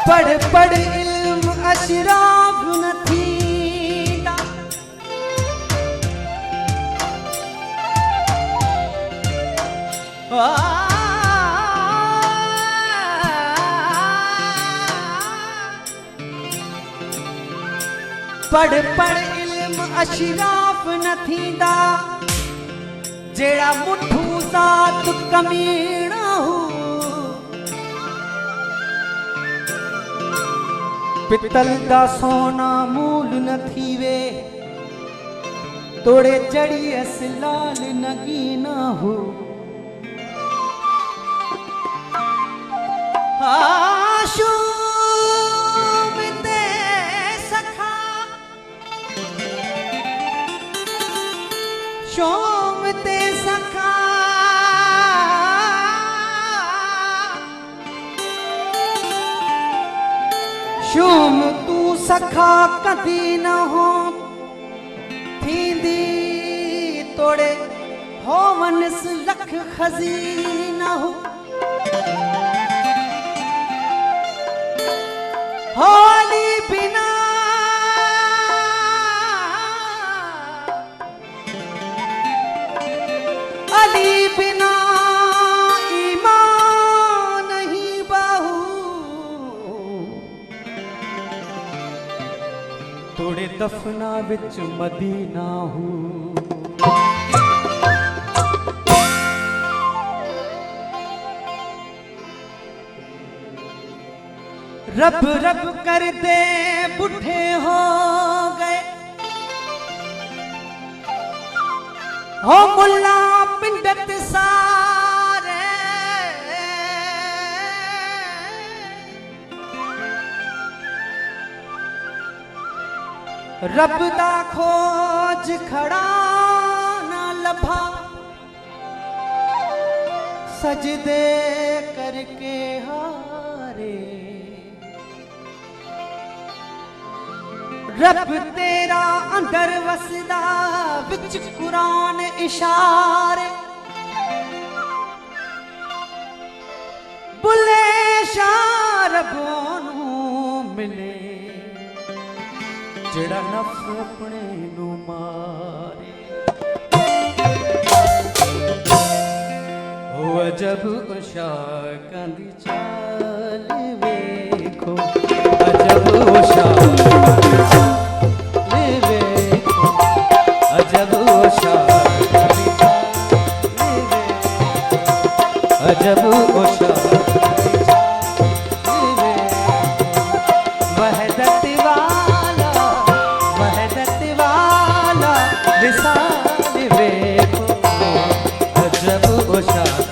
पढ़ पढ़ इल्म अशराफ न थींदा पढ़ पढ़ इल्म अशराफ न थींदा जेड़ा मुठू साथ कमीना हो पितल दा सोना मूल न थीवे तोड़े जड़ी असलाल नगीना हो आशूब ते सखा शोम ते सखा शूम तू सखा कदी न हो थींदी तोड़े हो मनस लख खजीना हो होली बिना अली बिना ईमान नहीं बाहू तोड़े दफना विच मदीना हूँ रब रब कर दे बुढ़े हो गए हो मुल्ला पिंडत सारे रब दा खोज खड़ा ना लभा सजदे करके हारे रब तेरा अंदर वसदा विच कुरान इशारे बुले शाह रब्बों नूं मिले जेड़ा नफ्स अपने नूं मारे हो अजब उशाकां दी चाल वेखो अजब उशाक अजब अजब वहदत वाला विसाल वेखो अजब अजब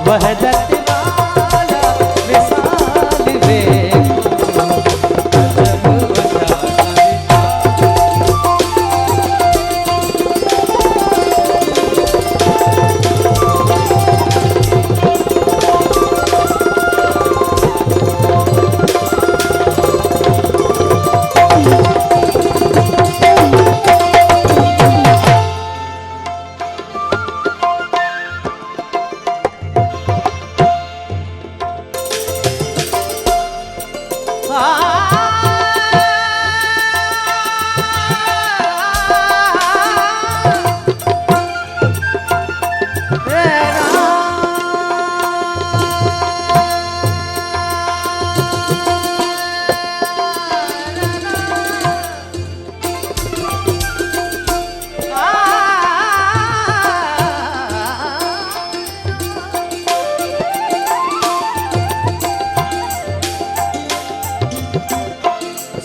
वहदत वाला विशाल देखो अजब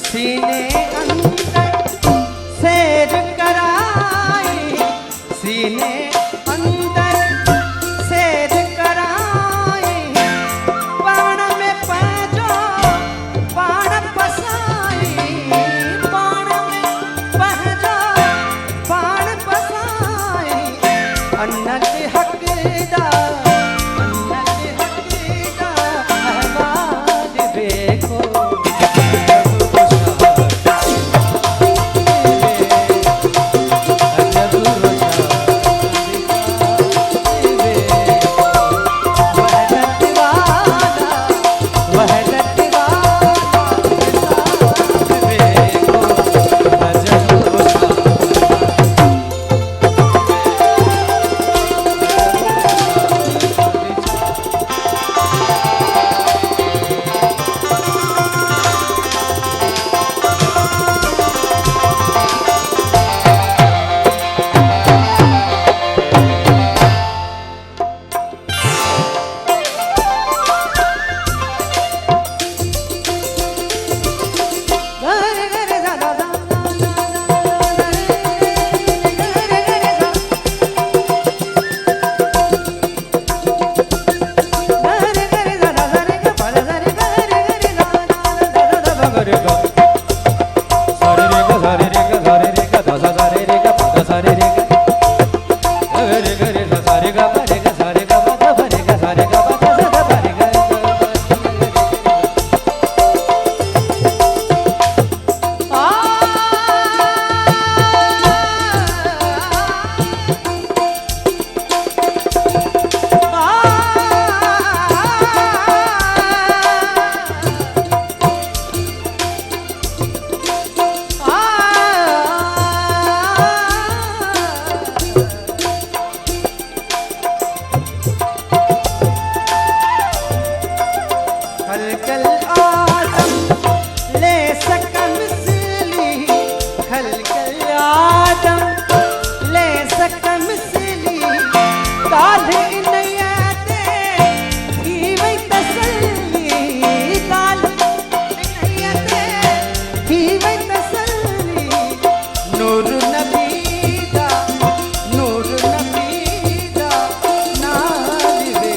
सीने अंदर सैर कराए सीने अंदर सैर कराए बाण में पैजो बाण पसाए बाण में पैजो बाण पसाए अन्नत हकदा अन्नत हकदा अहबाद देखो खलकल आदम ले सका मिसली खलकल आदम ले सका मिसली काल इनयते की वही तसल्ली काल इनयते की वही तसल्ली नूर नबीदा नालिवे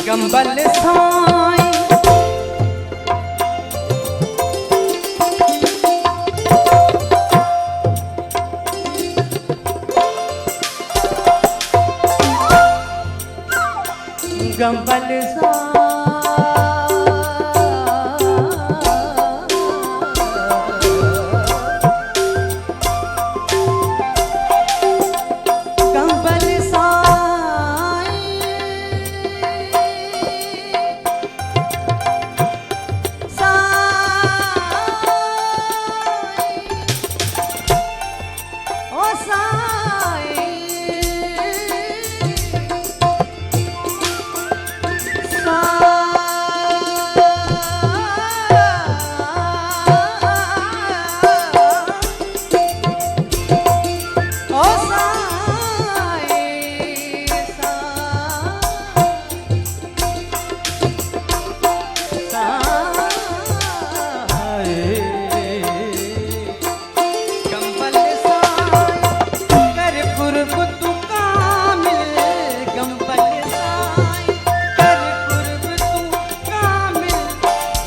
गंबल साई गंबल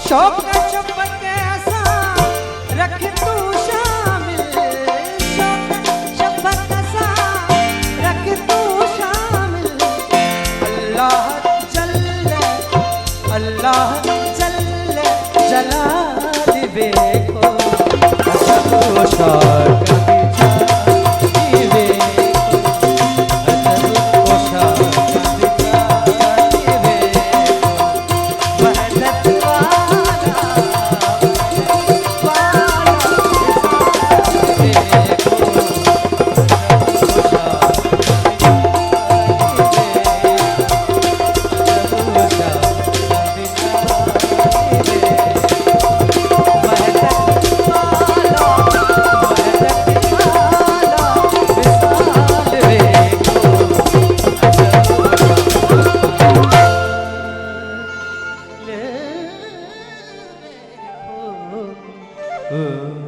शौक छुप कैसा रख तू शामिल, शौक छुप कैसा रख तू शामिल। अल्लाह जल्ल जलाल देखो अजब शौक Oh